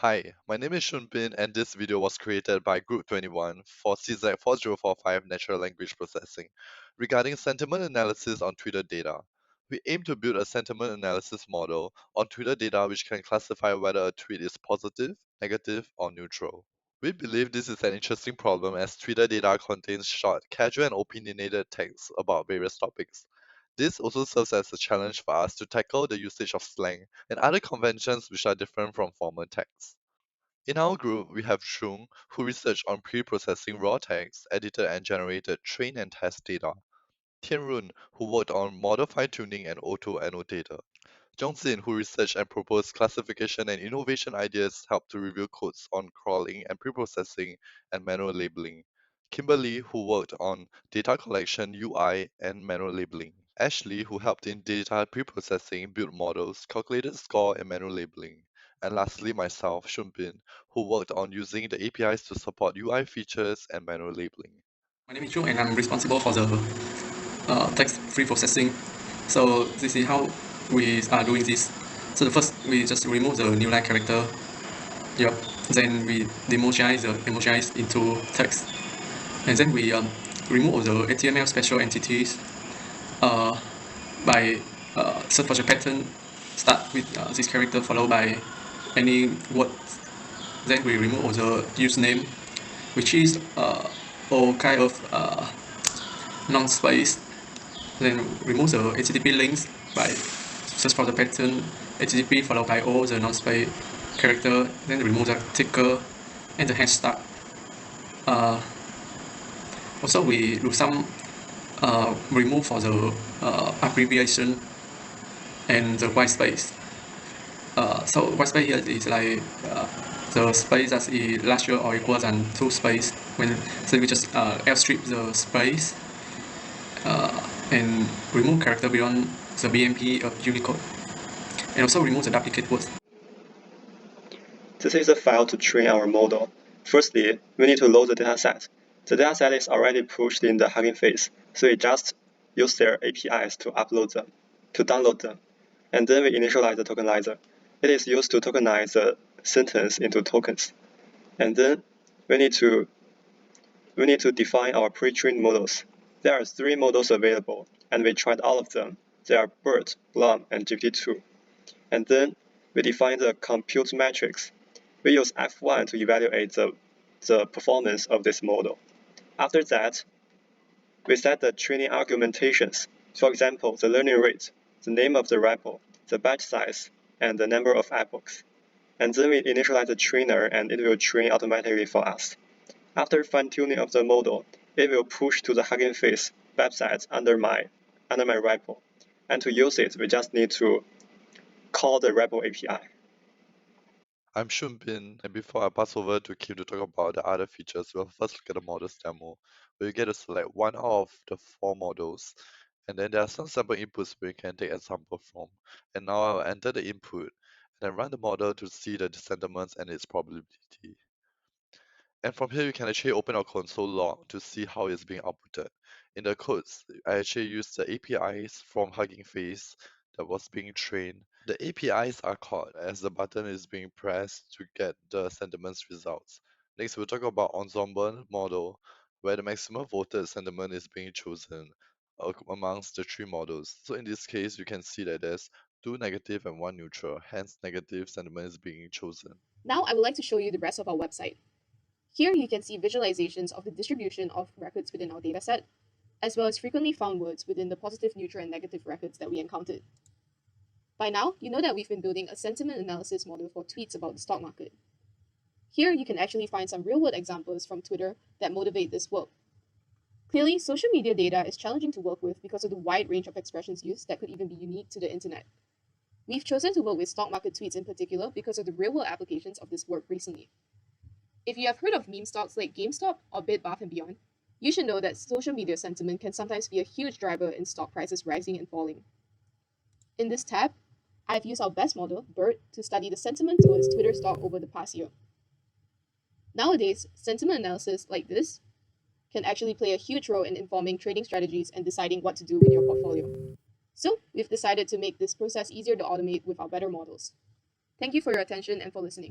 Hi, my name is Shun and this video was created by Group 21 for CZ4045 Natural Language Processing regarding sentiment analysis on Twitter data. We aim to build a sentiment analysis model on Twitter data which can classify whether a tweet is positive, negative, or neutral. We believe this is an interesting problem as Twitter data contains short, casual, and opinionated texts about various topics. This also serves as a challenge for us to tackle the usage of slang and other conventions which are different from formal text. In our group, we have Trung, who researched on pre-processing raw text, edited and generated train and test data. Tianrun, who worked on model fine-tuning and auto-annotator. Zhong Zin, who researched and proposed classification and innovation ideas, helped to review codes on crawling and pre-processing and manual labeling. Kimberley, who worked on data collection, UI, and manual labeling. Ashley, who helped in data pre-processing, built models, calculated score, and manual labeling. And lastly, myself, Shunbin, who worked on using the APIs to support UI features and manual labeling. My name is Trung and I'm responsible for the text pre-processing. So this is how we are doing this. So the first, we just remove the new line character. Yep. Then we demotize the emojize into text. And then we remove all the HTML special entities by search for the pattern. Start with this character followed by any word. Then we remove all the username, which is all kind of non-space. Then remove the HTTP links by search for the pattern HTTP followed by all the non-space character. Then remove the ticker and the hashtag. Also, we do some remove for the abbreviation and the white space. So white space here is like the space that is larger or equal than 2 space. So we just outstrip the space and remove character beyond the BMP of Unicode, and also remove the duplicate words. This is a file to train our model. Firstly, we need to load the dataset. The dataset is already pushed in the Hugging Face, so we just use their APIs to download them. And then we initialize the tokenizer. It is used to tokenize the sentence into tokens. And then we need to define our pre-trained models. There are 3 models available, and we tried all of them. They are BERT, Blum, and GPT-2. And then we define the compute matrix. We use F1 to evaluate the performance of this model. After that, we set the training argumentations. For example, the learning rate, the name of the repo, the batch size, and the number of epochs. And then we initialize the trainer and it will train automatically for us. After fine-tuning of the model, it will push to the Hugging Face website under my repo. And to use it, we just need to call the repo API. I'm Shunbin, and before I pass over to Kim to talk about the other features, we'll first look at the models demo, where you get to select one out of the 4 models, and then there are some sample inputs where you can take a sample from. And now I'll enter the input, and then run the model to see the sentiments and its probability. And from here, you can actually open our console log to see how it's being outputted. In the codes, I actually used the APIs from Hugging Face that was being trained. The APIs are called as the button is being pressed to get the sentiments results. Next, we'll talk about ensemble model, where the maximum voted sentiment is being chosen amongst the 3 models. So in this case, you can see that there's 2 negative and 1 neutral, hence negative sentiment is being chosen. Now I would like to show you the rest of our website. Here you can see visualizations of the distribution of records within our dataset, as well as frequently found words within the positive, neutral, and negative records that we encountered. By now, you know that we've been building a sentiment analysis model for tweets about the stock market. Here you can actually find some real-world examples from Twitter that motivate this work. Clearly, social media data is challenging to work with because of the wide range of expressions used that could even be unique to the internet. We've chosen to work with stock market tweets in particular because of the real-world applications of this work recently. If you have heard of meme stocks like GameStop or Bed Bath & Beyond, you should know that social media sentiment can sometimes be a huge driver in stock prices rising and falling. In this tab, I've used our best model, BERT, to study the sentiment towards Twitter stock over the past year. Nowadays, sentiment analysis like this can actually play a huge role in informing trading strategies and deciding what to do with your portfolio. So, we've decided to make this process easier to automate with our better models. Thank you for your attention and for listening.